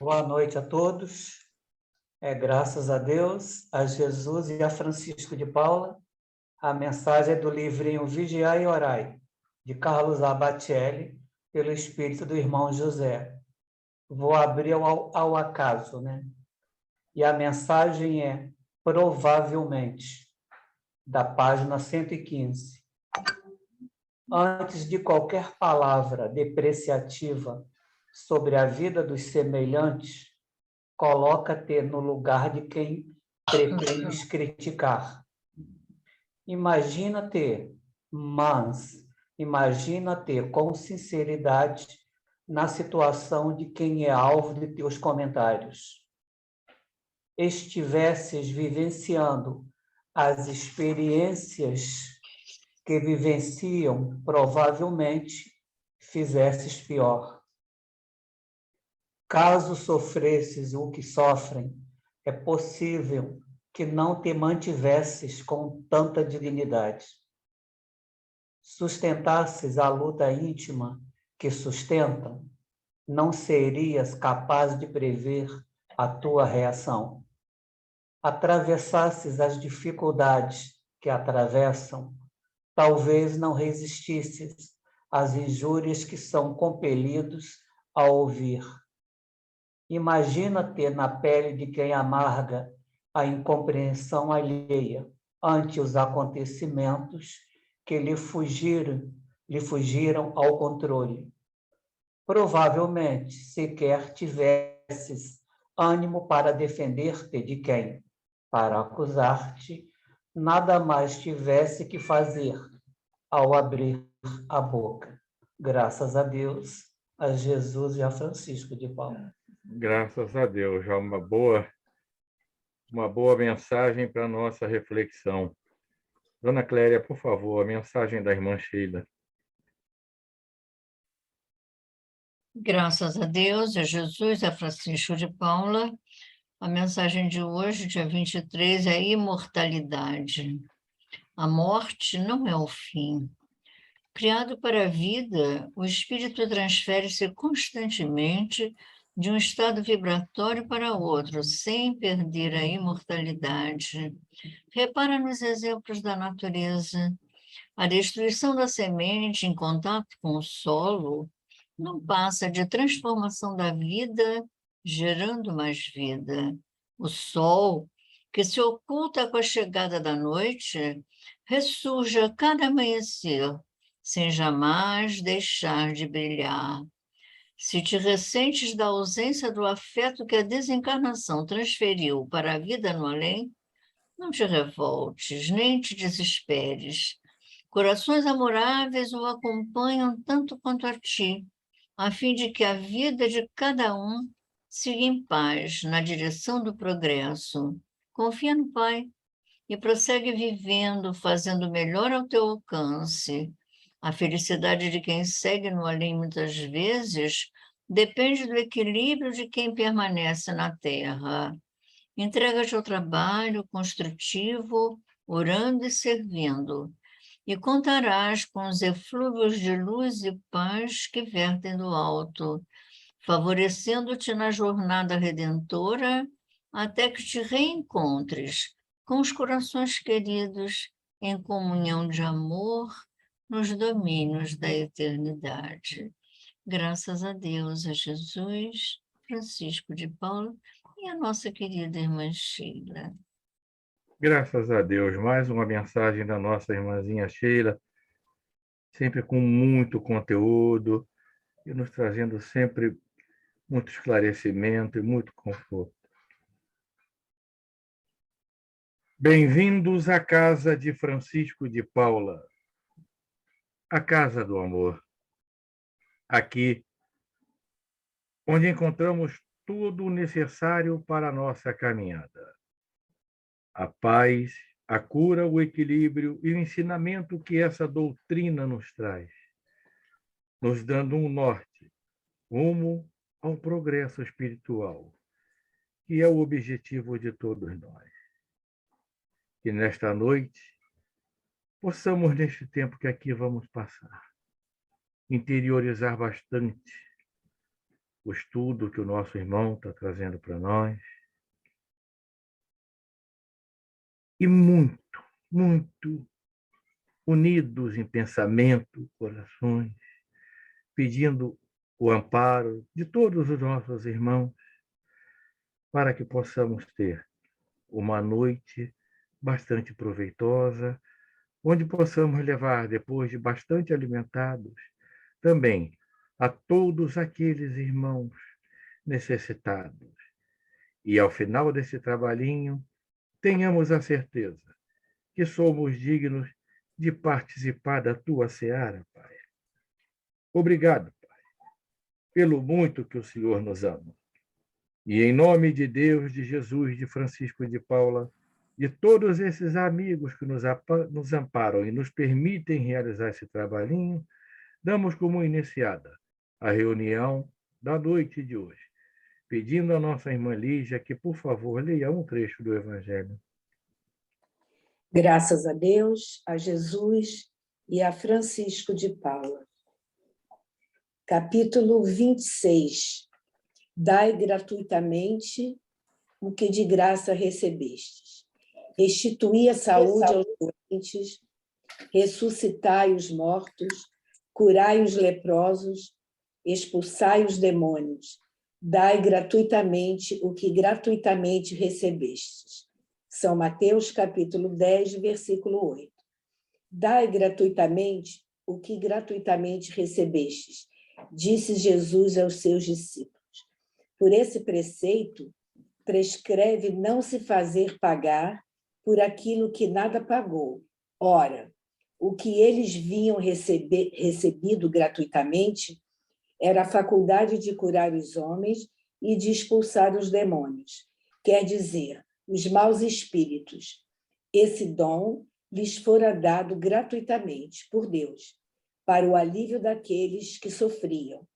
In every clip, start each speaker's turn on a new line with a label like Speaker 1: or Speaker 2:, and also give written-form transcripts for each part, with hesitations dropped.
Speaker 1: Boa noite a todos. Graças a Deus, a Jesus e a Francisco de Paula. A mensagem é do livrinho Vigiai e Orai, de Carlos Abatielli, pelo Espírito do Irmão José. Vou abrir ao acaso, né? E a mensagem é, provavelmente, da página 115. Antes de qualquer palavra depreciativa sobre a vida dos semelhantes, coloca-te no lugar de quem pretendes criticar. Imagina-te com sinceridade na situação de quem é alvo de teus comentários. Estivesses vivenciando as experiências que vivenciam, provavelmente fizesses pior. Caso sofresses o que sofrem, é possível que não te mantivesses com tanta dignidade. Sustentasses a luta íntima que sustentam, não serias capaz de prever a tua reação. Atravessasses as dificuldades que atravessam, talvez não resistisses às injúrias que são compelidos a ouvir. Imagina-te na pele de quem amarga a incompreensão alheia ante os acontecimentos que lhe fugiram ao controle. Provavelmente sequer tivesses ânimo para defender-te de quem, para acusar-te, nada mais tivesse que fazer ao abrir a boca. Graças a Deus, a Jesus e a Francisco de Paula.
Speaker 2: Graças a Deus, já uma boa mensagem para a nossa reflexão. Dona Cléria, por favor, a mensagem da irmã Sheila.
Speaker 3: Graças a Deus, a Jesus, a Francisco de Paula. A mensagem de hoje, dia 23, é a imortalidade. A morte não é o fim. Criado para a vida, o espírito transfere-se constantemente de um estado vibratório para outro, sem perder a imortalidade. Repara nos exemplos da natureza. A destruição da semente em contato com o solo não passa de transformação da vida, gerando mais vida. O sol, que se oculta com a chegada da noite, ressurge a cada amanhecer, sem jamais deixar de brilhar. Se te ressentes da ausência do afeto que a desencarnação transferiu para a vida no além, não te revoltes, nem te desesperes. Corações amoráveis o acompanham tanto quanto a ti, a fim de que a vida de cada um siga em paz na direção do progresso. Confia no Pai e prossegue vivendo, fazendo melhor ao teu alcance. A felicidade de quem segue no além muitas vezes depende do equilíbrio de quem permanece na terra. Entrega-te ao trabalho construtivo, orando e servindo, e contarás com os eflúvios de luz e paz que vertem do alto, favorecendo-te na jornada redentora até que te reencontres com os corações queridos em comunhão de amor nos domínios da eternidade. Graças a Deus, a Jesus, Francisco de Paula e a nossa querida irmã Sheila.
Speaker 2: Graças a Deus, mais uma mensagem da nossa irmãzinha Sheila, sempre com muito conteúdo e nos trazendo sempre muito esclarecimento e muito conforto. Bem-vindos à casa de Francisco de Paula, a casa do amor. Aqui, onde encontramos tudo o necessário para a nossa caminhada. A paz, a cura, o equilíbrio e o ensinamento que essa doutrina nos traz, nos dando um norte, rumo ao progresso espiritual, que é o objetivo de todos nós. Que nesta noite possamos, neste tempo que aqui vamos passar, interiorizar bastante o estudo que o nosso irmão está trazendo para nós. E muito, muito unidos em pensamento, corações, pedindo o amparo de todos os nossos irmãos, para que possamos ter uma noite bastante proveitosa, onde possamos levar, depois de bastante alimentados, também a todos aqueles irmãos necessitados. E ao final desse trabalhinho, tenhamos a certeza que somos dignos de participar da tua seara, Pai. Obrigado, Pai, pelo muito que o Senhor nos ama. E em nome de Deus, de Jesus, de Francisco e de Paula, de todos esses amigos que nos amparam e nos permitem realizar esse trabalhinho, damos como iniciada a reunião da noite de hoje, pedindo à nossa irmã Lígia que, por favor, leia um trecho do Evangelho.
Speaker 4: Graças a Deus, a Jesus e a Francisco de Paula. Capítulo 26. Dai gratuitamente o que de graça recebestes. Restituí a saúde aos doentes, ressuscitai os mortos, curai os leprosos, expulsai os demônios. Dai gratuitamente o que gratuitamente recebestes. São Mateus, capítulo 10, versículo 8. Dai gratuitamente o que gratuitamente recebestes, disse Jesus aos seus discípulos. Por esse preceito, prescreve não se fazer pagar por aquilo que nada pagou. Ora, o que eles vinham recebido gratuitamente era a faculdade de curar os homens e de expulsar os demônios, quer dizer, os maus espíritos. Esse dom lhes fora dado gratuitamente por Deus, para o alívio daqueles que sofriam.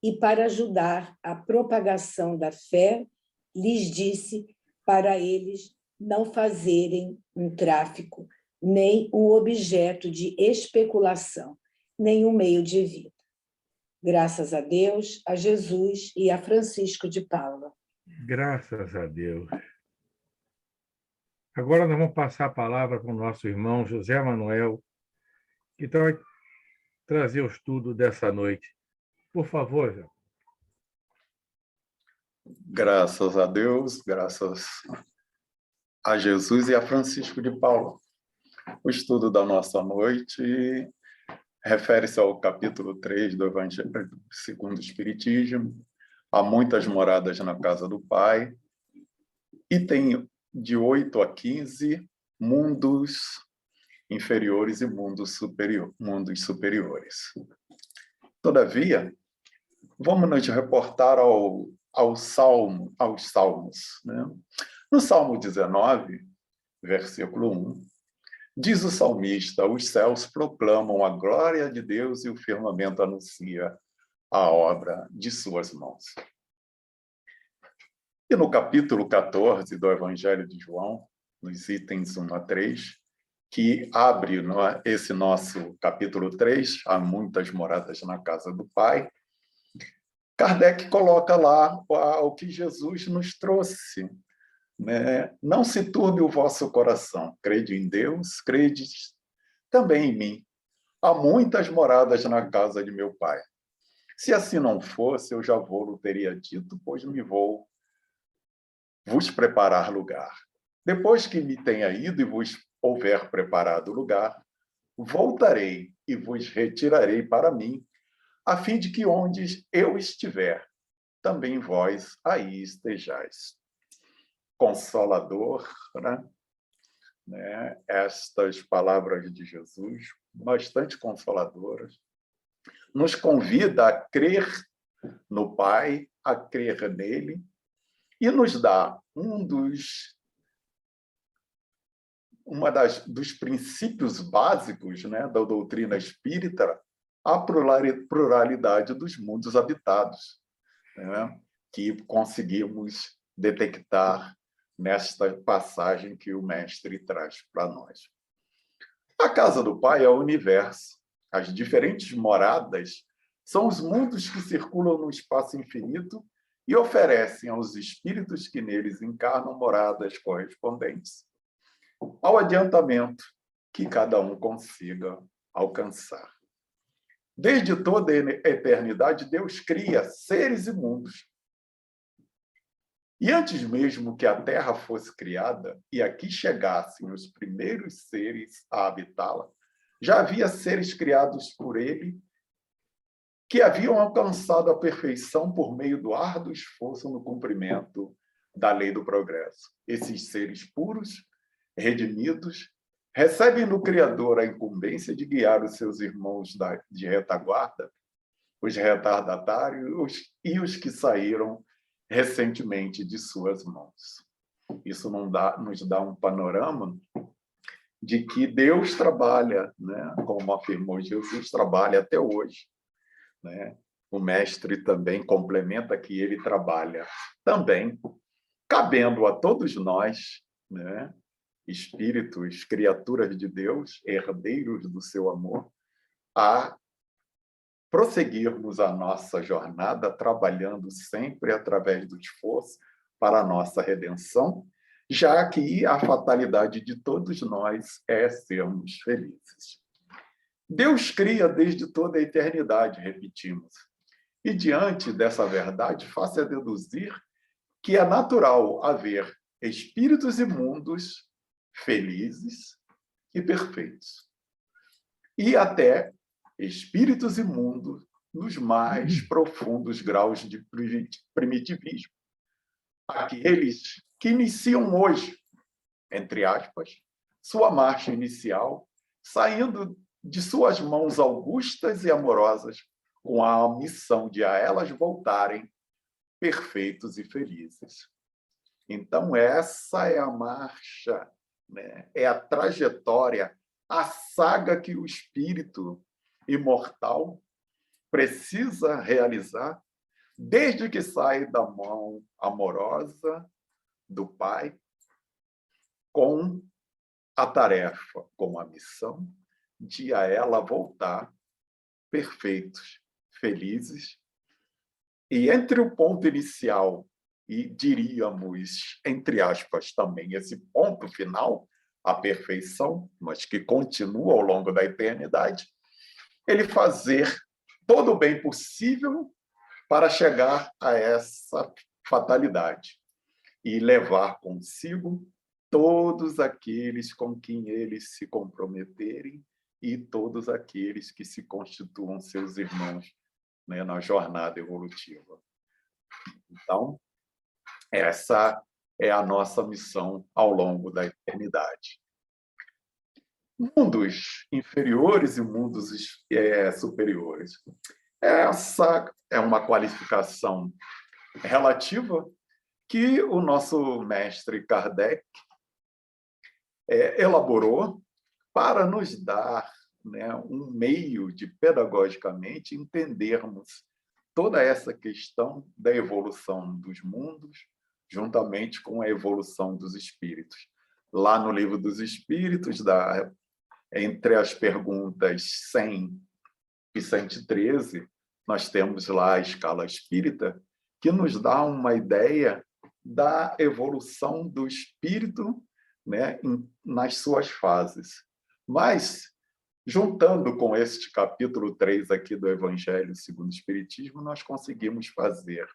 Speaker 4: E para ajudar a propagação da fé, lhes disse para eles não fazerem um tráfico, nem um objeto de especulação, nem um meio de vida. Graças a Deus, a Jesus e a Francisco de Paula.
Speaker 2: Graças a Deus. Agora nós vamos passar a palavra para o nosso irmão José Manuel, que vai trazer o estudo dessa noite. Por favor, José.
Speaker 5: Graças a Deus, graças a Jesus e a Francisco de Paula. O estudo da nossa noite refere-se ao capítulo 3 do Evangelho segundo o Espiritismo. Há muitas moradas na casa do Pai e tem de 8 a 15 mundos inferiores e mundos superiores. Todavia, vamos nos reportar aos Salmos. Né? No Salmo 19, versículo 1, diz o salmista: os céus proclamam a glória de Deus e o firmamento anuncia a obra de suas mãos. E no capítulo 14 do Evangelho de João, nos itens 1 a 3, que abre esse nosso capítulo 3, há muitas moradas na casa do Pai, Kardec coloca lá o que Jesus nos trouxe. Né? Não se turbe o vosso coração. Crede em Deus, crede também em mim. Há muitas moradas na casa de meu Pai. Se assim não fosse, eu já vou-lo teria dito, pois me vou vos preparar lugar. Depois que me tenha ido e vos houver preparado lugar, voltarei e vos retirarei para mim, a fim de que onde eu estiver, também vós aí estejais. Consolador, né? Estas palavras de Jesus, bastante consoladoras, nos convida a crer no Pai, a crer nele, e nos dá dos princípios básicos, né, da doutrina espírita, a pluralidade dos mundos habitados, né, que conseguimos detectar nesta passagem que o mestre traz para nós. A casa do Pai é o universo. As diferentes moradas São os mundos que circulam no espaço infinito e oferecem aos espíritos que neles encarnam moradas correspondentes ao adiantamento que cada um consiga alcançar. Desde toda a eternidade, Deus cria seres e mundos. E antes mesmo que a Terra fosse criada e aqui chegassem os primeiros seres a habitá-la, já havia seres criados por ele que haviam alcançado a perfeição por meio do árduo esforço no cumprimento da lei do progresso. Esses seres puros, redimidos, recebem do Criador a incumbência de guiar os seus irmãos de retaguarda, os retardatários e os que saíram recentemente de suas mãos. Isso nos dá um panorama de que Deus trabalha, né? Como afirmou Jesus, trabalha até hoje. Né? O mestre também complementa que ele trabalha também, cabendo a todos nós, né? Espíritos, criaturas de Deus, herdeiros do seu amor, a prosseguirmos a nossa jornada trabalhando sempre através do esforço para a nossa redenção, já que a fatalidade de todos nós é sermos felizes. Deus cria desde toda a eternidade, repetimos. E diante dessa verdade, faça deduzir que é natural haver espíritos imundos felizes e perfeitos. E até espíritos imundos nos mais profundos graus de primitivismo. Aqueles que iniciam hoje, entre aspas, sua marcha inicial, saindo de suas mãos augustas e amorosas, com a missão de a elas voltarem perfeitos e felizes. Então, essa é a marcha, né? É a trajetória, a saga que o espírito imortal precisa realizar desde que sai da mão amorosa do Pai, com a tarefa, com a missão de a ela voltar perfeitos, felizes. E entre o ponto inicial e, diríamos, entre aspas, também esse ponto final, a perfeição, mas que continua ao longo da eternidade, ele fazer todo o bem possível para chegar a essa fatalidade e levar consigo todos aqueles com quem eles se comprometerem e todos aqueles que se constituam seus irmãos, né, na jornada evolutiva. Então, essa é a nossa missão ao longo da eternidade. Mundos inferiores e mundos superiores. Essa é uma qualificação relativa que o nosso mestre Kardec elaborou para nos dar, né, um meio de, pedagogicamente, entendermos toda essa questão da evolução dos mundos, juntamente com a evolução dos espíritos. Lá no Livro dos Espíritos, entre as perguntas 100 e 113, nós temos lá a escala espírita, que nos dá uma ideia da evolução do espírito, né, nas suas fases. Mas, juntando com este capítulo 3 aqui do Evangelho segundo o Espiritismo, nós conseguimos fazer,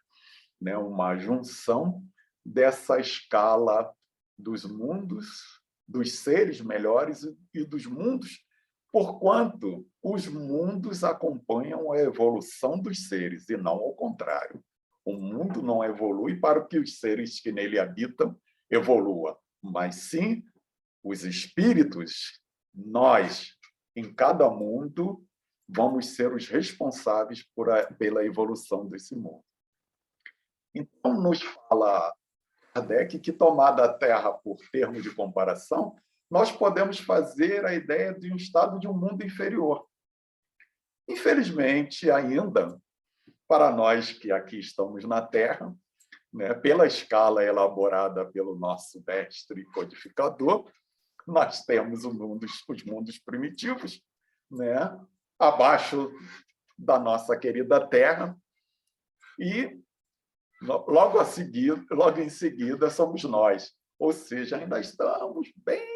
Speaker 5: né, uma junção dessa escala dos mundos, dos seres melhores e dos mundos, porquanto os mundos acompanham a evolução dos seres, e não ao contrário. O mundo não evolui para que os seres que nele habitam evoluam, mas sim os espíritos, nós, em cada mundo, vamos ser os responsáveis pela evolução desse mundo. Então, nos fala Kardec que, tomada a Terra por termo de comparação, nós podemos fazer a ideia de um estado de um mundo inferior. Infelizmente, ainda, para nós que aqui estamos na Terra, né, pela escala elaborada pelo nosso mestre codificador, nós temos os mundos primitivos, né, abaixo da nossa querida terra, e logo em seguida somos nós. Ou seja, ainda estamos bem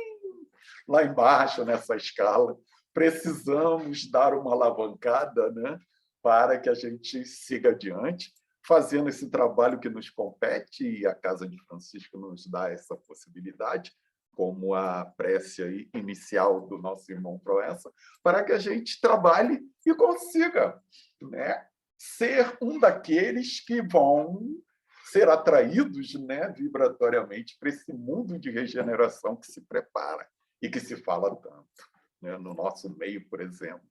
Speaker 5: lá embaixo nessa escala. Precisamos dar uma alavancada, né, para que a gente siga adiante, fazendo esse trabalho que nos compete, e a Casa de Francisco nos dá essa possibilidade, como a prece inicial do nosso irmão Proença, para que a gente trabalhe e consiga, né, ser um daqueles que vão ser atraídos, né, vibratoriamente para esse mundo de regeneração que se prepara e que se fala tanto, né, no nosso meio, por exemplo,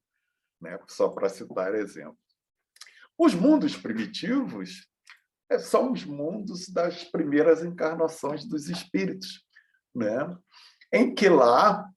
Speaker 5: né, só para citar exemplo. Os mundos primitivos são os mundos das primeiras encarnações dos espíritos, né, em que lá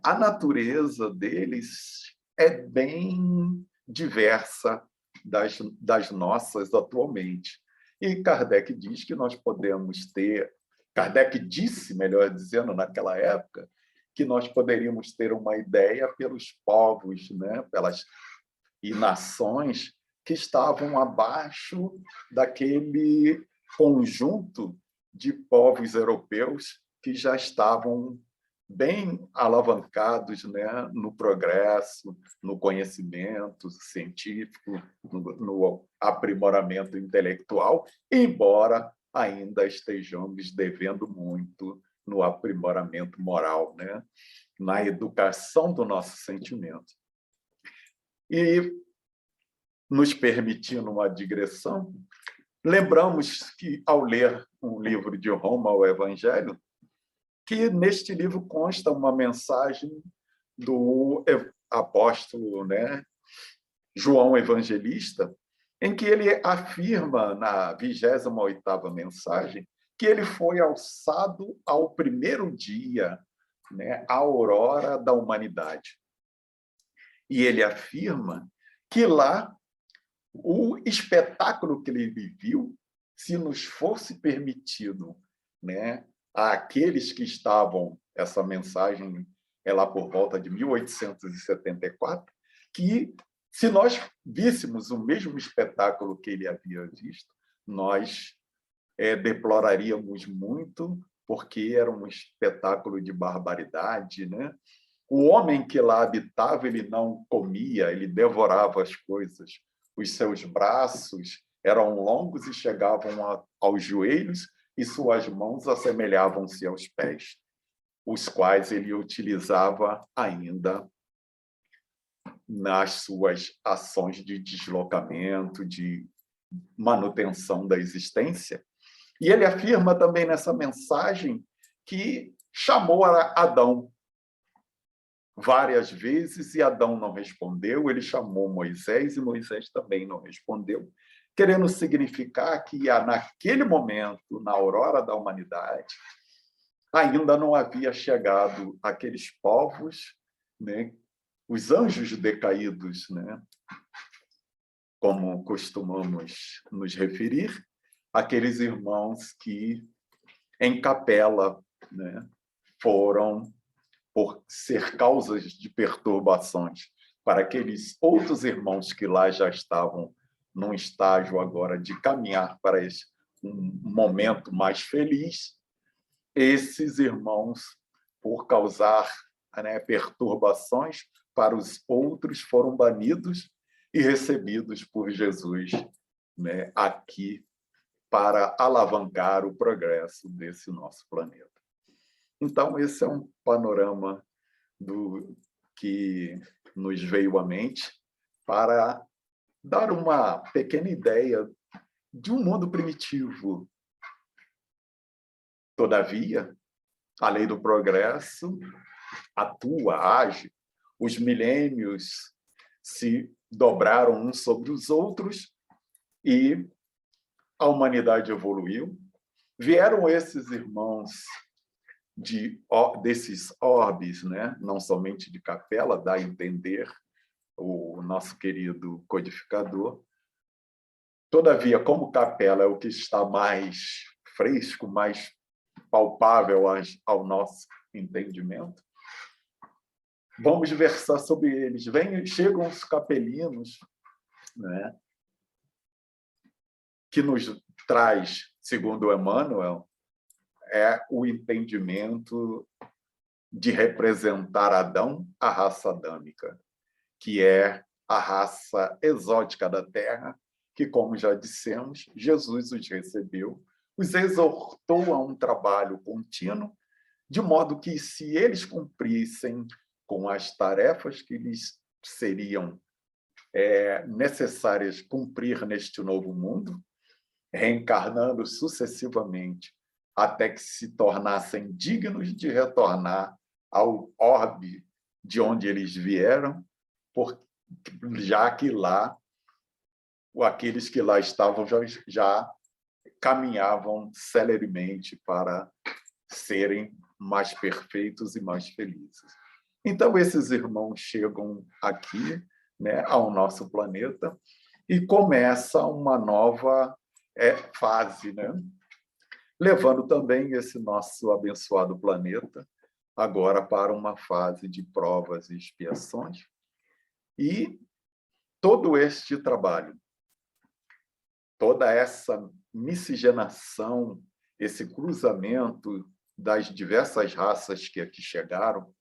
Speaker 5: a natureza deles é bem diversa das nossas atualmente. E Kardec diz que nós podemos ter, Kardec disse, melhor dizendo, naquela época, que nós poderíamos ter uma ideia pelos povos, né, e nações que estavam abaixo daquele conjunto de povos europeus que já estavam bem alavancados, né, no progresso, no conhecimento científico, no aprimoramento intelectual, embora ainda estejamos devendo muito no aprimoramento moral, né, na educação do nosso sentimento. E, nos permitindo uma digressão, lembramos que, ao ler um livro de Roma, o Evangelho, que neste livro consta uma mensagem do apóstolo, né, João Evangelista, em que ele afirma, na 28ª mensagem, que ele foi alçado ao primeiro dia, né, a aurora da humanidade. E ele afirma que lá o espetáculo que ele viu, se nos fosse permitido, né, àqueles que estavam, essa mensagem é lá por volta de 1874, que se nós víssemos o mesmo espetáculo que ele havia visto, nós deploraríamos muito, porque era um espetáculo de barbaridade, né? O homem que lá habitava, ele não comia, ele devorava as coisas. Os seus braços eram longos e chegavam aos joelhos, e suas mãos assemelhavam-se aos pés, os quais ele utilizava ainda nas suas ações de deslocamento, de manutenção da existência. E ele afirma também nessa mensagem que chamou Adão várias vezes e Adão não respondeu, ele chamou Moisés e Moisés também não respondeu, querendo significar que naquele momento, na aurora da humanidade, ainda não havia chegado aqueles povos, né, os anjos decaídos, né, como costumamos nos referir, aqueles irmãos que, em capela, né, foram por ser causas de perturbações para aqueles outros irmãos que lá já estavam num estágio agora de caminhar para um momento mais feliz. Esses irmãos, por causar, né, perturbações para os outros, foram banidos e recebidos por Jesus, né, aqui para alavancar o progresso desse nosso planeta. Então, esse é um panorama que nos veio à mente para dar uma pequena ideia de um mundo primitivo. Todavia, a lei do progresso atua, age. Os milênios se dobraram uns sobre os outros e a humanidade evoluiu. Vieram esses irmãos desses orbes, né? Não somente de capela, dá a entender o nosso querido codificador. Todavia, como capela é o que está mais fresco, mais palpável ao nosso entendimento, vamos versar sobre eles. Chegam os capelinos, né, que nos traz, segundo Emmanuel, o entendimento de representar Adão, a raça adâmica, que é a raça exótica da Terra, que, como já dissemos, Jesus os recebeu, os exortou a um trabalho contínuo, de modo que, se eles cumprissem com as tarefas que lhes seriam necessárias cumprir neste novo mundo, reencarnando sucessivamente até que se tornassem dignos de retornar ao orbe de onde eles vieram, já que lá, aqueles que lá estavam já caminhavam celeremente para serem mais perfeitos e mais felizes. Então, esses irmãos chegam aqui, né, ao nosso planeta, e começa uma nova fase, né? Levando também esse nosso abençoado planeta agora para uma fase de provas e expiações. E todo este trabalho, toda essa miscigenação, esse cruzamento das diversas raças que aqui chegaram,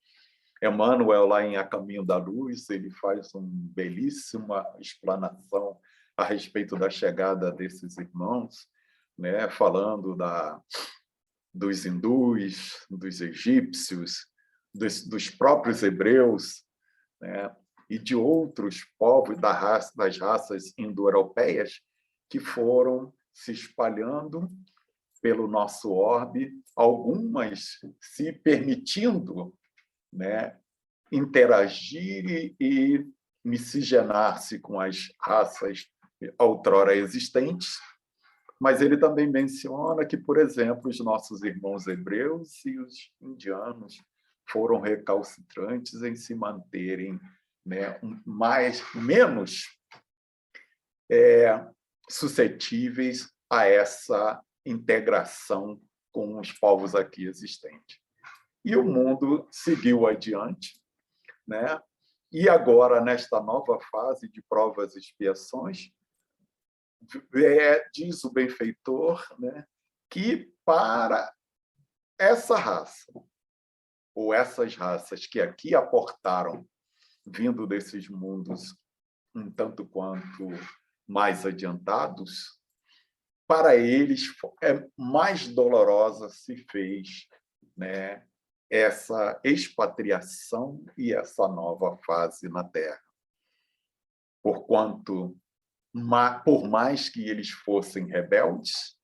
Speaker 5: Emmanuel, lá em A Caminho da Luz, ele faz uma belíssima explanação a respeito da chegada desses irmãos, né, falando dos hindus, dos egípcios, dos próprios hebreus, né, e de outros povos das raças indo-europeias que foram se espalhando pelo nosso orbe, algumas se permitindo, né, interagir e miscigenar-se com as raças outrora existentes, mas ele também menciona que, por exemplo, os nossos irmãos hebreus e os indianos foram recalcitrantes em se manterem, né, menos suscetíveis a essa integração com os povos aqui existentes. E o mundo seguiu adiante, né? E agora, nesta nova fase de provas e expiações, diz o benfeitor, né, que para essa raça, ou essas raças que aqui aportaram, vindo desses mundos um tanto quanto mais adiantados, para eles mais dolorosa se fez, né, essa expatriação e essa nova fase na Terra. Porquanto, por mais que eles fossem rebeldes,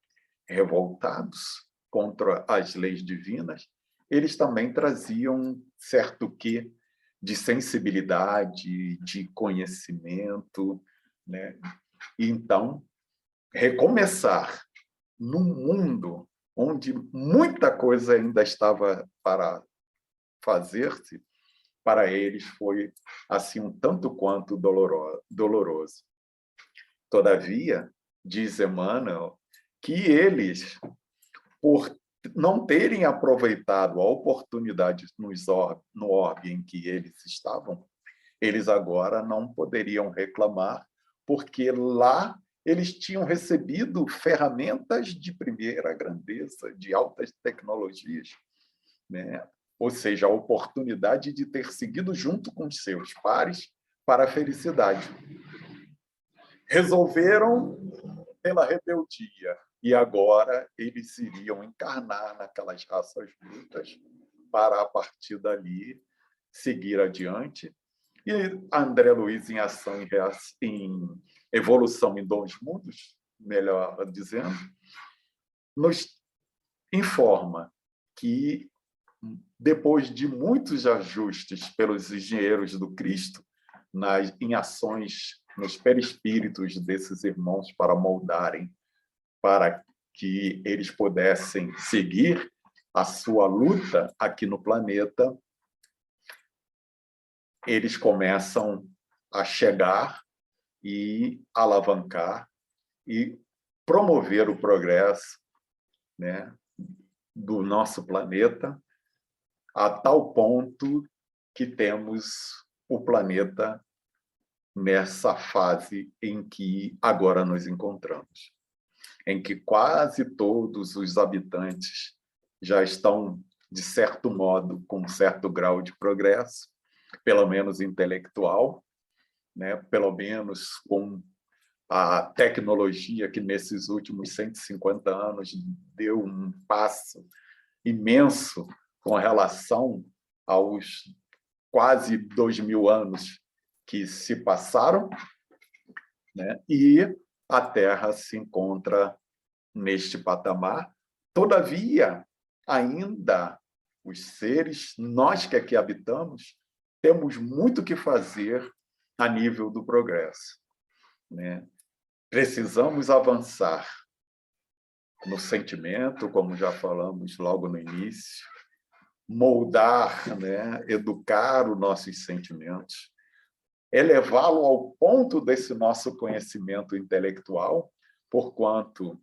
Speaker 5: revoltados contra as leis divinas, eles também traziam certo quê de sensibilidade, de conhecimento, né? E então, recomeçar num mundo onde muita coisa ainda estava para fazer-se, para eles foi assim um tanto quanto doloroso. Todavia, diz Emmanuel, que eles, por não terem aproveitado a oportunidade no orbe em que eles estavam, eles agora não poderiam reclamar, porque lá eles tinham recebido ferramentas de primeira grandeza, de altas tecnologias, né? Ou seja, a oportunidade de ter seguido junto com os seus pares para a felicidade. Resolveram pela rebeldia, e agora eles iriam encarnar naquelas raças brutas para, a partir dali, seguir adiante. E André Luiz, em Ação em Evolução em Dois Mundos, melhor dizendo, nos informa que, depois de muitos ajustes pelos engenheiros do Cristo, em ações nos perispíritos desses irmãos para moldarem, para que eles pudessem seguir a sua luta aqui no planeta, eles começam a chegar e alavancar e promover o progresso, né, do nosso planeta, a tal ponto que temos o planeta nessa fase em que agora nos encontramos, em que quase todos os habitantes já estão, de certo modo, com um certo grau de progresso, pelo menos intelectual, né? Pelo menos com a tecnologia que, nesses últimos 150 anos, deu um passo imenso com relação aos quase 2.000 anos que se passaram, né? E a Terra se encontra neste patamar. Todavia, ainda os seres, nós que aqui habitamos, temos muito que fazer a nível do progresso, né? Precisamos avançar no sentimento, como já falamos logo no início, moldar, né? Educar os nossos sentimentos, elevá-lo ao ponto desse nosso conhecimento intelectual, porquanto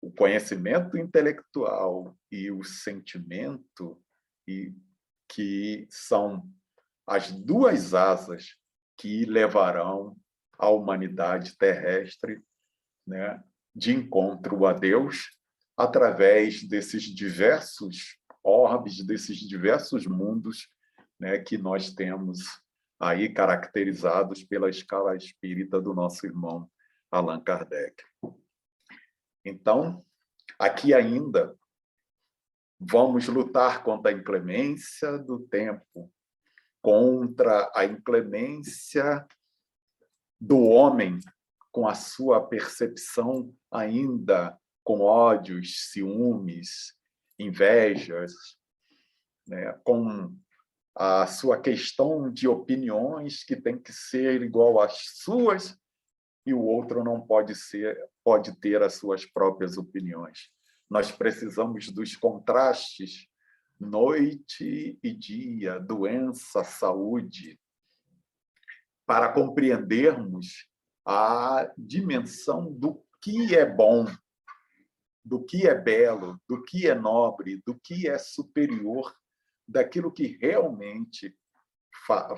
Speaker 5: o conhecimento intelectual e o sentimento, que são as duas asas que levarão a humanidade terrestre, né, de encontro a Deus, através desses diversos orbes, desses diversos mundos, né, que nós temos aí caracterizados pela escala espírita do nosso irmão Allan Kardec. Então, aqui ainda vamos lutar contra a inclemência do tempo, contra a inclemência do homem, com a sua percepção ainda com ódios, ciúmes, invejas, né? Com a sua questão de opiniões que tem que ser igual às suas e o outro não pode ter as suas próprias opiniões. Nós precisamos dos contrastes, noite e dia, doença, saúde, para compreendermos a dimensão do que é bom, do que é belo, do que é nobre, do que é superior, daquilo que realmente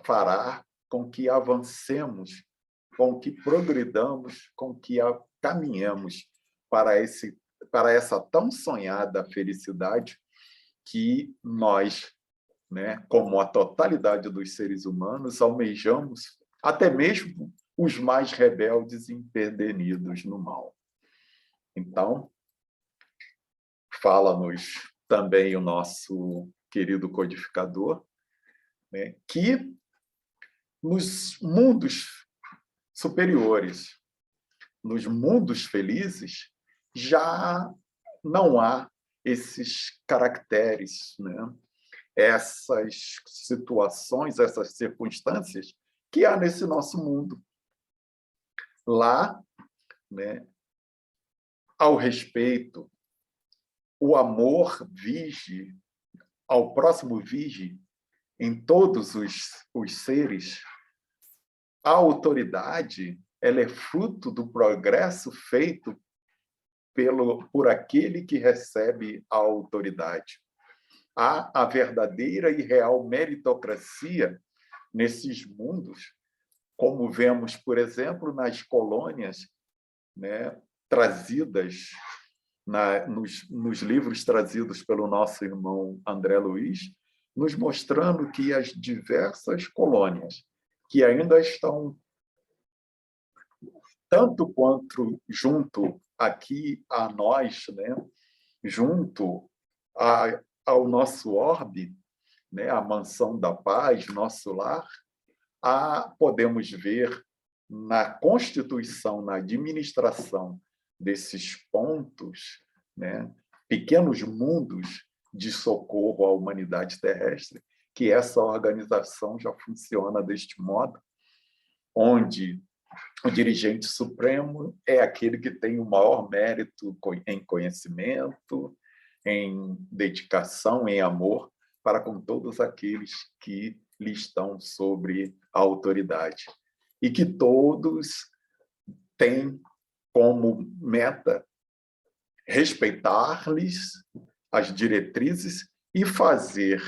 Speaker 5: fará com que avancemos, com que progridamos, com que caminhemos para essa tão sonhada felicidade que nós, né, como a totalidade dos seres humanos, almejamos, até mesmo os mais rebeldes e empedernidos no mal. Então, fala-nos também o nosso querido codificador, né, que nos mundos superiores, nos mundos felizes, já não há esses caracteres, né? Essas situações, essas circunstâncias que há nesse nosso mundo. Lá, né, ao respeito, o amor vige, ao próximo vige em todos os seres. A autoridade, ela é fruto do progresso feito por aquele que recebe a autoridade. Há a verdadeira e real meritocracia nesses mundos, como vemos, por exemplo, nas colônias, né, trazidas nos livros trazidos pelo nosso irmão André Luiz, nos mostrando que as diversas colônias que ainda estão tanto quanto junto aqui a nós, né, junto ao nosso orbe, né, a mansão da paz, nosso lar, podemos ver na constituição, na administração desses pontos, né, pequenos mundos de socorro à humanidade terrestre, que essa organização já funciona deste modo, onde o dirigente supremo é aquele que tem o maior mérito em conhecimento, em dedicação, em amor, para com todos aqueles que lhe estão sobre a autoridade. E que todos têm como meta respeitar-lhes as diretrizes e fazer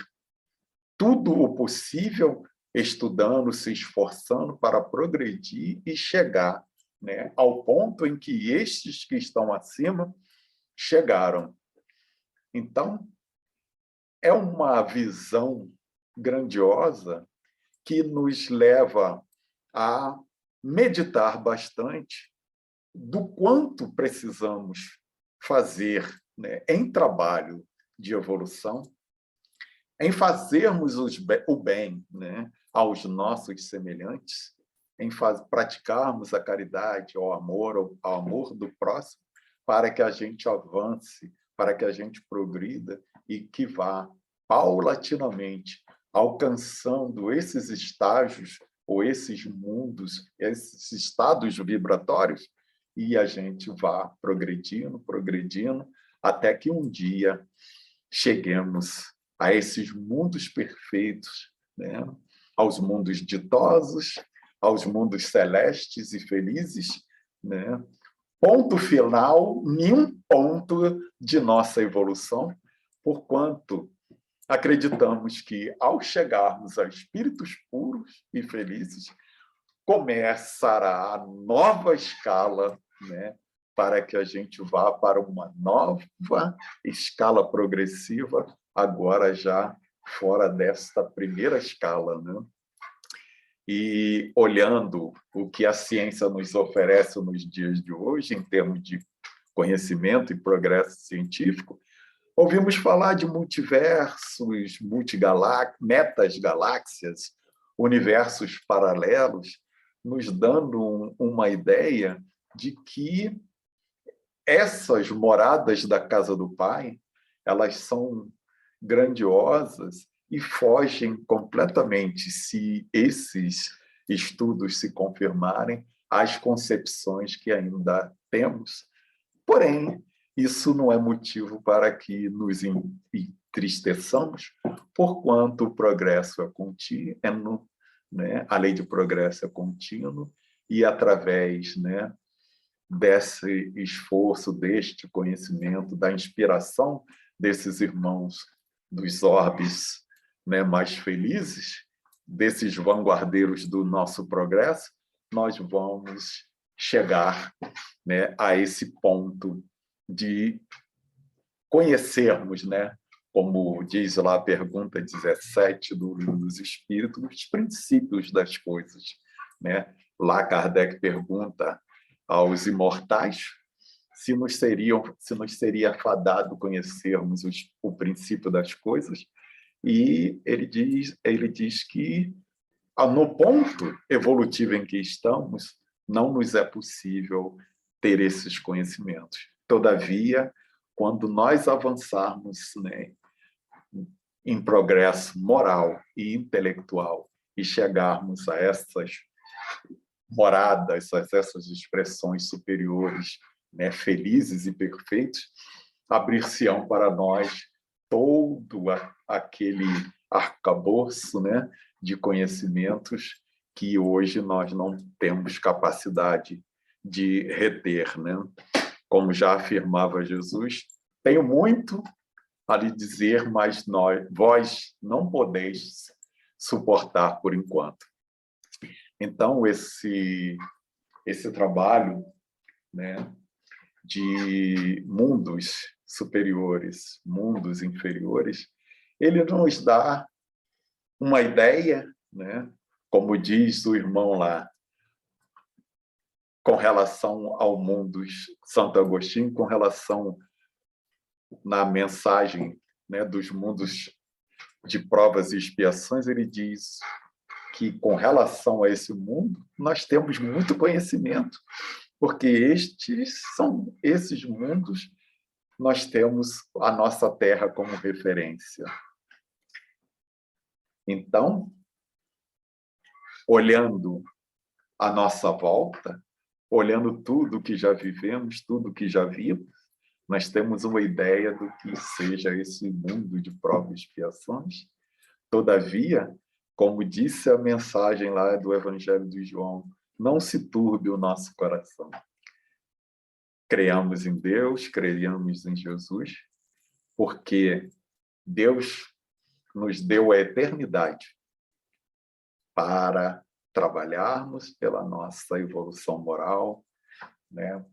Speaker 5: tudo o possível, estudando, se esforçando para progredir e chegar, né, ao ponto em que estes que estão acima chegaram. Então, é uma visão grandiosa que nos leva a meditar bastante do quanto precisamos fazer, né, em trabalho de evolução, em fazermos o bem, né, aos nossos semelhantes, em praticarmos a caridade, ao amor do próximo, para que a gente avance, para que a gente progrida e que vá paulatinamente alcançando esses estágios ou esses mundos, esses estados vibratórios, e a gente vá progredindo, progredindo, até que um dia cheguemos a esses mundos perfeitos, né? Aos mundos ditosos, aos mundos celestes e felizes, né? Ponto final, nenhum ponto de nossa evolução, porquanto acreditamos que, ao chegarmos a espíritos puros e felizes, começará a nova escala, né, para que a gente vá para uma nova escala progressiva, agora já fora desta primeira escala, né? E olhando o que a ciência nos oferece nos dias de hoje, em termos de conhecimento e progresso científico, ouvimos falar de multiversos, metagaláxias, universos paralelos, nos dando uma ideia de que essas moradas da casa do Pai, elas são grandiosas e fogem completamente, se esses estudos se confirmarem, às concepções que ainda temos. Porém, isso não é motivo para que nos entristeçamos, porquanto o progresso é contínuo, né? A lei de progresso é contínuo, e através, né, desse esforço, deste conhecimento, da inspiração desses irmãos dos orbes, né, mais felizes, desses vanguardeiros do nosso progresso, nós vamos chegar, né, a esse ponto de conhecermos, né, como diz lá a pergunta 17 do Livro dos Espíritos, os princípios das coisas, né? Lá Kardec pergunta aos imortais se nos seria fadado conhecermos o princípio das coisas, e ele diz que no ponto evolutivo em que estamos, não nos é possível ter esses conhecimentos. Todavia, quando nós avançarmos, né, em progresso moral e intelectual e chegarmos a essas moradas, a essas expressões superiores, né, felizes e perfeitos, abrir-se-ão para nós todo aquele arcabouço, né, de conhecimentos que hoje nós não temos capacidade de reter, né? Como já afirmava Jesus, tenho muito a lhe dizer, mas vós não podeis suportar por enquanto. Então, esse trabalho, né, de mundos superiores, mundos inferiores, ele nos dá uma ideia, né, como diz o irmão lá, com relação ao mundo, Santo Agostinho, com relação na mensagem, né, dos mundos de provas e expiações, ele diz que, com relação a esse mundo, nós temos muito conhecimento, porque esses mundos, nós temos a nossa Terra como referência. Então, olhando a nossa volta, olhando tudo que já vivemos, tudo que já vimos, nós temos uma ideia do que seja esse mundo de provas e expiações. Todavia, como disse a mensagem lá do Evangelho de João, não se turbe o nosso coração. Creamos em Deus, creamos em Jesus, porque Deus nos deu a eternidade para trabalharmos pela nossa evolução moral, né?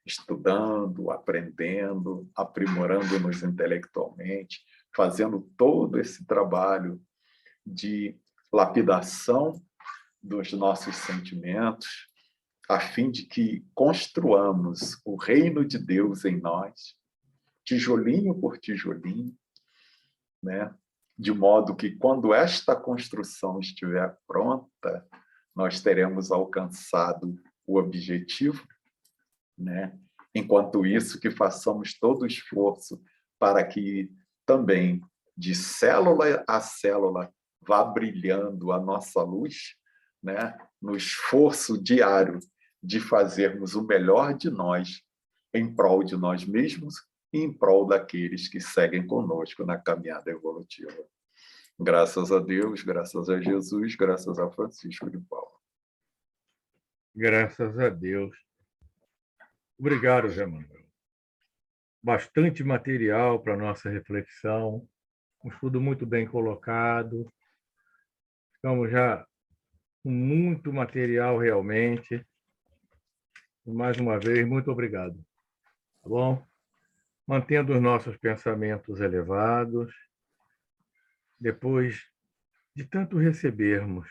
Speaker 5: Estudando, aprendendo, aprimorando-nos intelectualmente, fazendo todo esse trabalho de lapidação dos nossos sentimentos, a fim de que construamos o reino de Deus em nós, tijolinho por tijolinho, né? De modo que, quando esta construção estiver pronta, nós teremos alcançado o objetivo, né? Enquanto isso, que façamos todo o esforço para que também, de célula a célula, vá brilhando a nossa luz, né? No esforço diário de fazermos o melhor de nós em prol de nós mesmos e em prol daqueles que seguem conosco na caminhada evolutiva. Graças a Deus, graças a Jesus, graças a Francisco de Paula.
Speaker 2: Graças a Deus. Obrigado, Zé Manuel. Bastante material para nossa reflexão, um estudo muito bem colocado. Estamos já com muito material realmente. E, mais uma vez, muito obrigado. Tá bom? Mantendo os nossos pensamentos elevados, depois de tanto recebermos,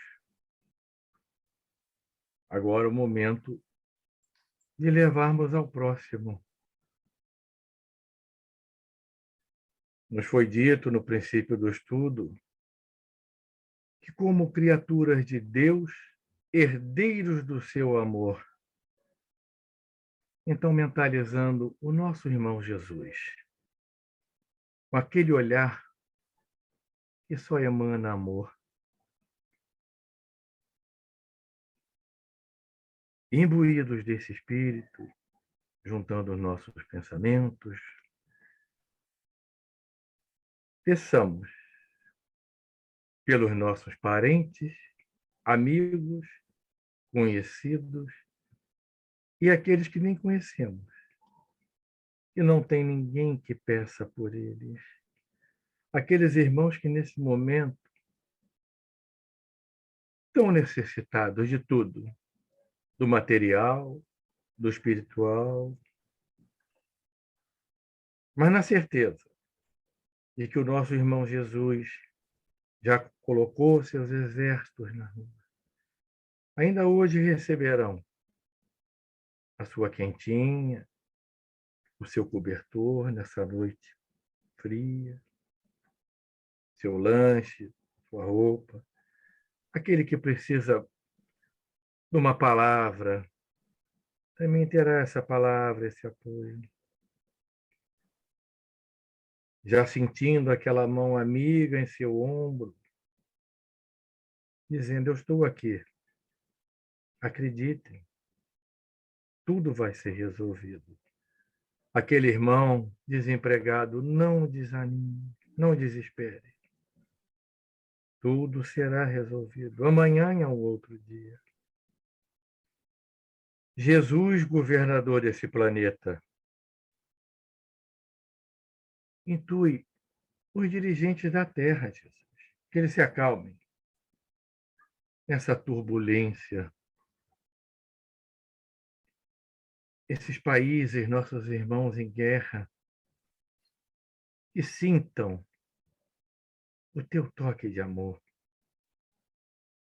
Speaker 2: agora o momento de levarmos ao próximo. Nos foi dito no princípio do estudo que, como criaturas de Deus, herdeiros do seu amor, então mentalizando o nosso irmão Jesus, com aquele olhar que só emana amor, imbuídos desse espírito, juntando os nossos pensamentos, peçamos pelos nossos parentes, amigos, conhecidos e aqueles que nem conhecemos, e não tem ninguém que peça por eles. Aqueles irmãos que nesse momento estão necessitados de tudo, do material, do espiritual, mas na certeza de que o nosso irmão Jesus já colocou seus exércitos na rua. Ainda hoje receberão a sua quentinha, o seu cobertor nessa noite fria, seu lanche, sua roupa. Aquele que precisa de uma palavra, também terá essa palavra, esse apoio. Já sentindo aquela mão amiga em seu ombro, dizendo: eu estou aqui. Acreditem, tudo vai ser resolvido. Aquele irmão desempregado, não desanime, não desespere. Tudo será resolvido. Amanhã é um outro dia. Jesus, governador desse planeta, intui os dirigentes da Terra, Jesus, que eles se acalmem nessa turbulência. Esses países, nossos irmãos em guerra, que sintam o teu toque de amor,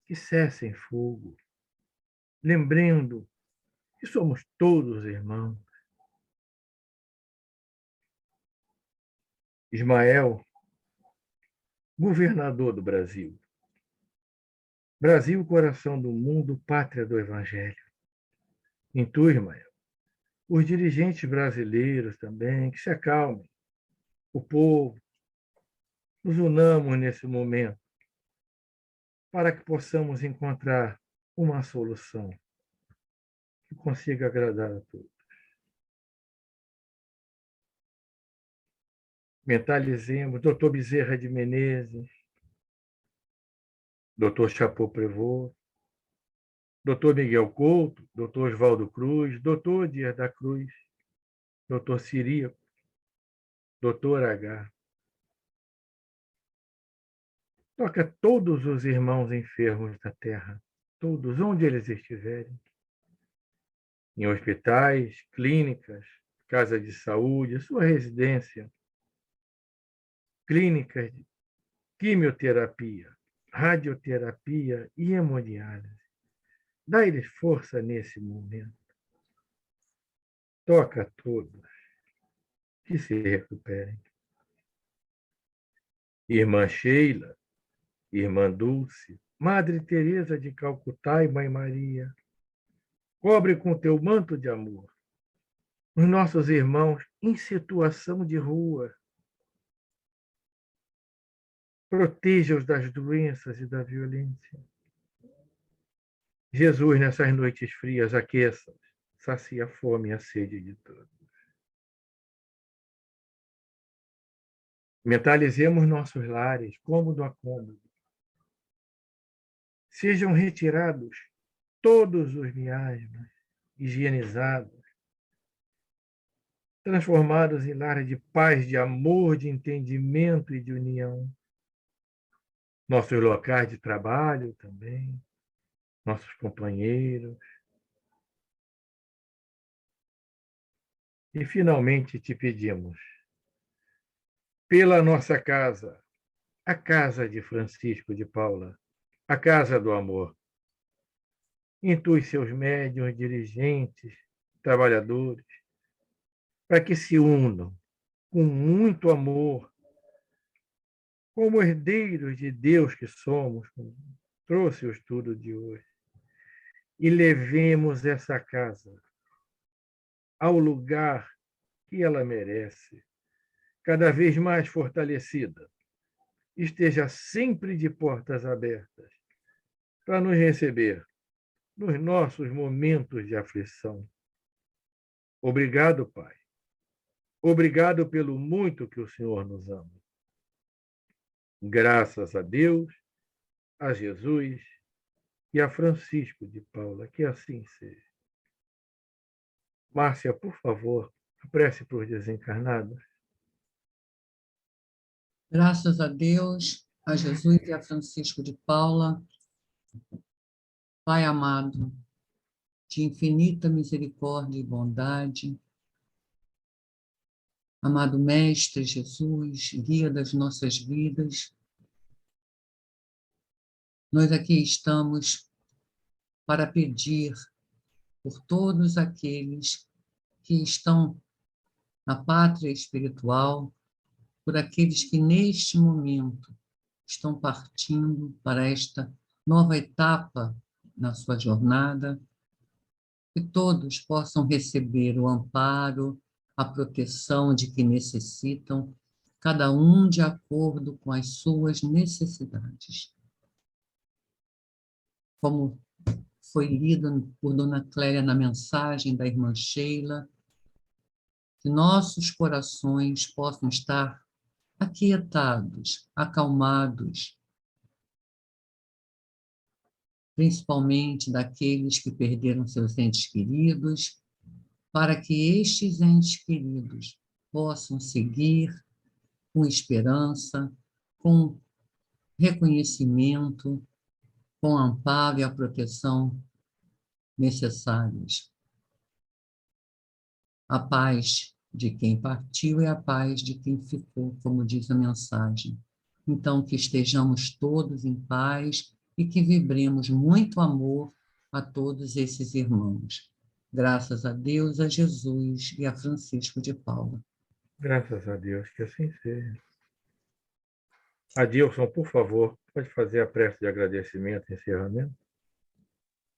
Speaker 2: que cessem fogo, lembrando que somos todos irmãos. Ismael, governador do Brasil. Brasil, coração do mundo, pátria do Evangelho. Intui, Ismael, os dirigentes brasileiros também, que se acalmem. O povo, nos unamos nesse momento para que possamos encontrar uma solução que consiga agradar a todos. Mentalizemos Dr. Bezerra de Menezes, Dr. Chapeau-Prévot, Dr. Miguel Couto, Dr. Oswaldo Cruz, Dr. Dias da Cruz, Dr. Ciríaco, Dr. H. Toca todos os irmãos enfermos da terra, todos, onde eles estiverem, em hospitais, clínicas, casa de saúde, sua residência, clínicas de quimioterapia, radioterapia e hemodiálise. Dá-lhes força nesse momento. Toca a todos, que se recuperem. Irmã Sheila, Irmã Dulce, Madre Teresa de Calcutá e Mãe Maria, cobre com teu manto de amor os nossos irmãos em situação de rua. Proteja-os das doenças e da violência. Jesus, nessas noites frias, aqueça, sacia a fome e a sede de todos. Mentalizemos nossos lares, cômodo a cômodo. Sejam retirados todos os miasmas, higienizados, transformados em lares de paz, de amor, de entendimento e de união. Nossos locais de trabalho também, nossos companheiros. E, finalmente, te pedimos, pela nossa casa, a casa de Francisco de Paula, a casa do amor. Intui seus médiuns, dirigentes, trabalhadores, para que se unam com muito amor, como herdeiros de Deus que somos, como trouxe o estudo de hoje, e levemos essa casa ao lugar que ela merece, cada vez mais fortalecida. Esteja sempre de portas abertas para nos receber nos nossos momentos de aflição. Obrigado, Pai. Obrigado pelo muito que o Senhor nos ama. Graças a Deus, a Jesus e a Francisco de Paula, que assim seja. Márcia, por favor, a prece por desencarnados.
Speaker 6: Graças a Deus, a Jesus e a Francisco de Paula, Pai amado, de infinita misericórdia e bondade, amado Mestre Jesus, guia das nossas vidas, nós aqui estamos para pedir por todos aqueles que estão na pátria espiritual, por aqueles que neste momento estão partindo para esta nova etapa na sua jornada, que todos possam receber o amparo, a proteção de que necessitam, cada um de acordo com as suas necessidades. Como foi lido por Dona Clélia na mensagem da irmã Sheila, que nossos corações possam estar aquietados, acalmados, principalmente daqueles que perderam seus entes queridos, para que estes entes queridos possam seguir com esperança, com reconhecimento, com amparo e a proteção necessários. A paz de quem partiu é a paz de quem ficou, como diz a mensagem. Então, que estejamos todos em paz e que vibremos muito amor a todos esses irmãos. Graças a Deus, a Jesus e a Francisco de Paula.
Speaker 2: Graças a Deus, que assim seja. Adilson, por favor, pode fazer a prece de agradecimento e encerramento?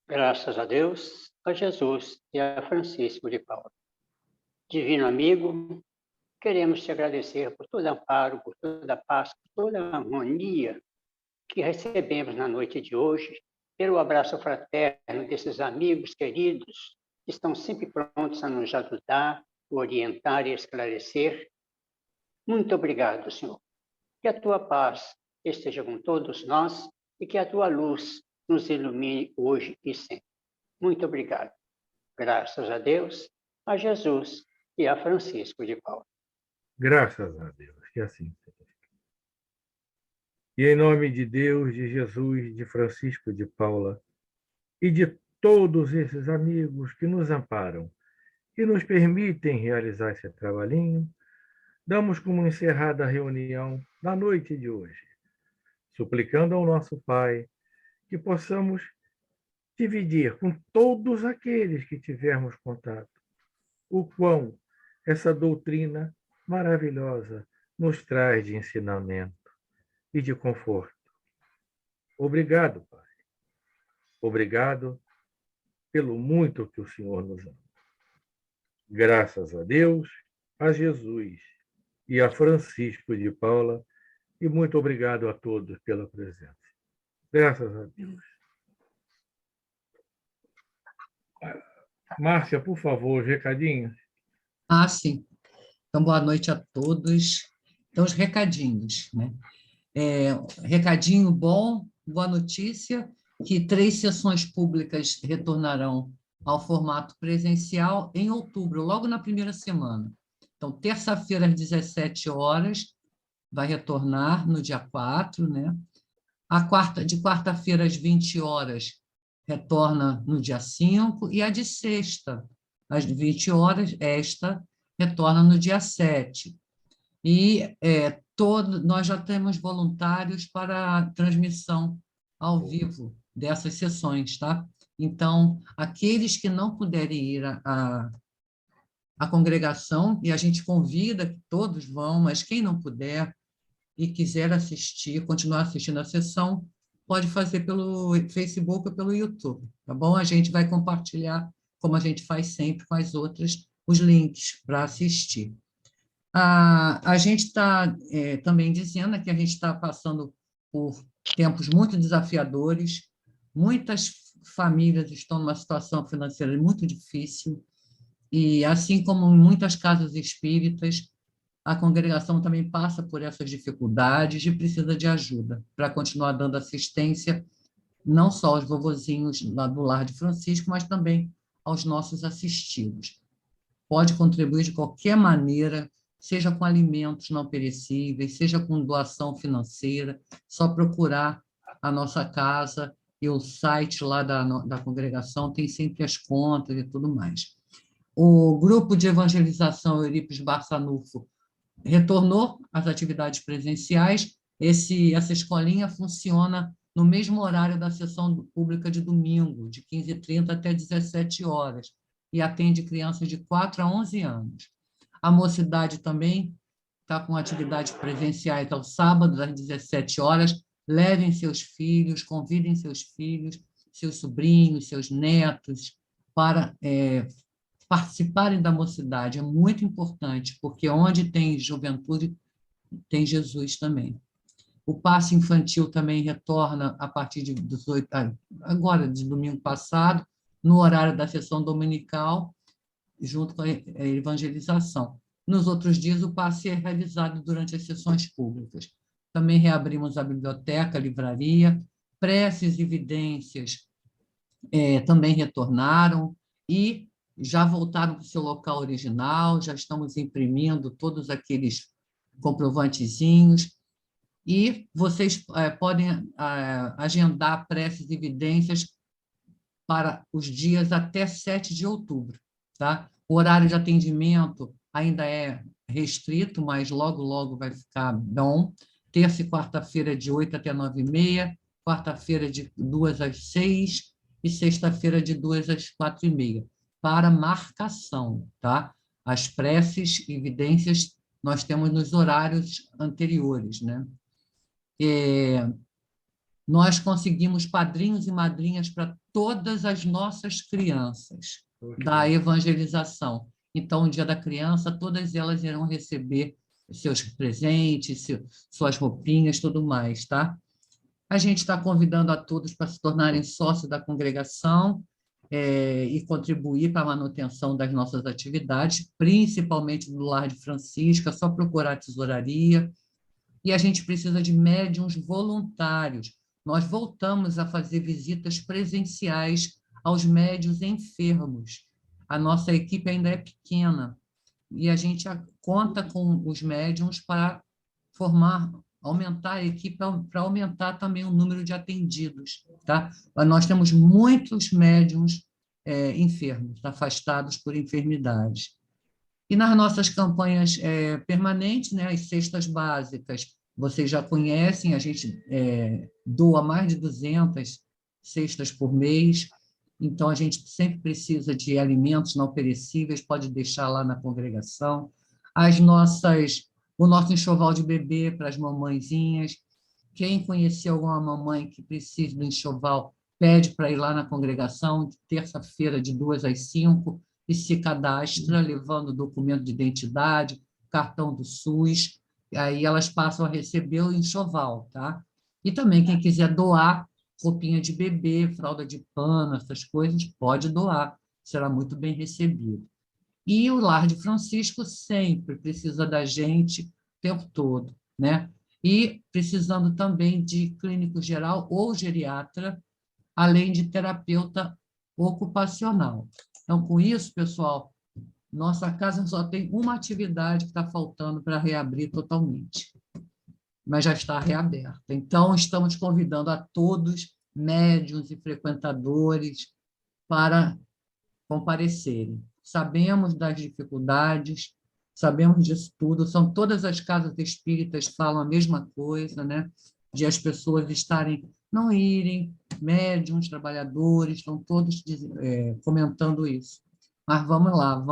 Speaker 7: Graças a Deus, a Jesus e a Francisco de Paula. Divino amigo, queremos te agradecer por todo amparo, por toda a paz, por toda a harmonia que recebemos na noite de hoje, pelo abraço fraterno desses amigos queridos que estão sempre prontos a nos ajudar, orientar e esclarecer. Muito obrigado, Senhor. Que a tua paz esteja com todos nós e que a tua luz nos ilumine hoje e sempre. Muito obrigado. Graças a Deus, a Jesus e a Francisco de Paula.
Speaker 2: Graças a Deus, que assim seja. E em nome de Deus, de Jesus, de Francisco de Paula e de todos esses amigos que nos amparam e nos permitem realizar esse trabalhinho, damos como encerrada a reunião da noite de hoje, suplicando ao nosso Pai que possamos dividir com todos aqueles que tivermos contato o quão essa doutrina maravilhosa nos traz de ensinamento e de conforto. Obrigado, Pai. Obrigado pelo muito que o Senhor nos ama. Graças a Deus, a Jesus e a Francisco de Paula, e muito obrigado a todos pela presença. Graças a Deus. Márcia, por favor, os recadinhos.
Speaker 6: Ah, sim. Então, boa noite a todos. Então, os recadinhos, né? Recadinho bom, boa notícia, que 3 sessões públicas retornarão ao formato presencial em outubro, logo na primeira semana. Então, terça-feira, às 17 horas, vai retornar no dia 4, né? De quarta-feira, às 20 horas, retorna no dia 5, e a de sexta, às 20 horas, esta retorna no dia 7. E nós já temos voluntários para a transmissão ao vivo dessas sessões, tá? Então, aqueles que não puderem ir à congregação, e a gente convida que todos vão, mas quem não puder e quiser assistir, continuar assistindo a sessão, pode fazer pelo Facebook ou pelo YouTube, tá bom? A gente vai compartilhar, como a gente faz sempre com as outras, os links para assistir. A gente está também dizendo que a gente está passando por tempos muito desafiadores, muitas famílias estão numa situação financeira muito difícil, e assim como em muitas casas espíritas, a congregação também passa por essas dificuldades e precisa de ajuda para continuar dando assistência, não só aos vovozinhos lá do Lar de Francisco, mas também aos nossos assistidos. Pode contribuir de qualquer maneira, seja com alimentos não perecíveis, seja com doação financeira, só procurar a nossa casa e o site lá da congregação tem sempre as contas e tudo mais. O grupo de evangelização Eurípides Barçanufo retornou às atividades presenciais. Essa escolinha funciona no mesmo horário da sessão pública de domingo, de 15h30 até 17 horas, e atende crianças de 4 a 11 anos. A mocidade também está com atividades presenciais aos sábados, às 17 horas. Levem seus filhos, convidem seus filhos, seus sobrinhos, seus netos, para participarem da mocidade. É muito importante, porque onde tem juventude, tem Jesus também. O passe infantil também retorna a partir de 18, agora, de domingo passado, no horário da sessão dominical, junto com a evangelização. Nos outros dias, o passe é realizado durante as sessões públicas. Também reabrimos a biblioteca, a livraria, preces e evidências também retornaram e já voltaram para o seu local original, já estamos imprimindo todos aqueles comprovantezinhos, e vocês podem agendar preces e evidências para os dias até 7 de outubro. Tá? O horário de atendimento ainda é restrito, mas logo, logo vai ficar bom. Terça e quarta-feira, de 8 até 9h30, quarta-feira, de 2 às 6, e sexta-feira, de 2 às 4h30, para marcação. Tá? As preces e evidências nós temos nos horários anteriores, né? Nós conseguimos padrinhos e madrinhas para todas as nossas crianças da evangelização. Então, no Dia da Criança, todas elas irão receber seus presentes, suas roupinhas, tudo mais, tá? A gente está convidando a todos para se tornarem sócios da congregação e contribuir para a manutenção das nossas atividades, principalmente do Lar de Francisco. É só procurar a tesouraria. E a gente precisa de médiuns voluntários. Nós voltamos a fazer visitas presenciais aos médiuns enfermos. A nossa equipe ainda é pequena e a gente conta com os médiuns para formar aumentar a equipe para aumentar também o número de atendidos, tá? Nós temos muitos médiuns enfermos, afastados por enfermidades. E nas nossas campanhas permanentes, né, as cestas básicas, vocês já conhecem, a gente doa mais de 200 cestas por mês, então a gente sempre precisa de alimentos não perecíveis, pode deixar lá na congregação. O nosso enxoval de bebê para as mamãezinhas. Quem conhecer alguma mamãe que precise do enxoval, pede para ir lá na congregação, de terça-feira, de 2 às 5, e se cadastra, levando documento de identidade, cartão do SUS, e aí elas passam a receber o enxoval, tá? E também quem quiser doar roupinha de bebê, fralda de pano, essas coisas, pode doar, será muito bem recebido. E o Lar de Francisco sempre precisa da gente o tempo todo, né? E precisando também de clínico geral ou geriatra, além de terapeuta ocupacional. Então, com isso, pessoal, nossa casa só tem uma atividade que está faltando para reabrir totalmente, mas já está reaberta. Então, estamos convidando a todos, médiuns e frequentadores, para comparecerem. Sabemos das dificuldades, sabemos disso tudo, são todas as casas espíritas falam a mesma coisa, né? De as pessoas não irem, médiuns, trabalhadores, estão todos comentando isso. Mas vamos lá,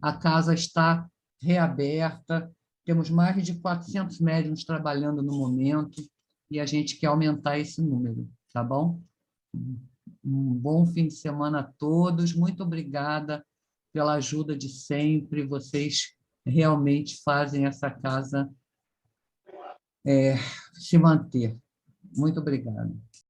Speaker 6: a casa está reaberta, temos mais de 400 médiuns trabalhando no momento e a gente quer aumentar esse número, tá bom? Um bom fim de semana a todos, muito obrigada pela ajuda de sempre, vocês realmente fazem essa casa se manter. Muito obrigada.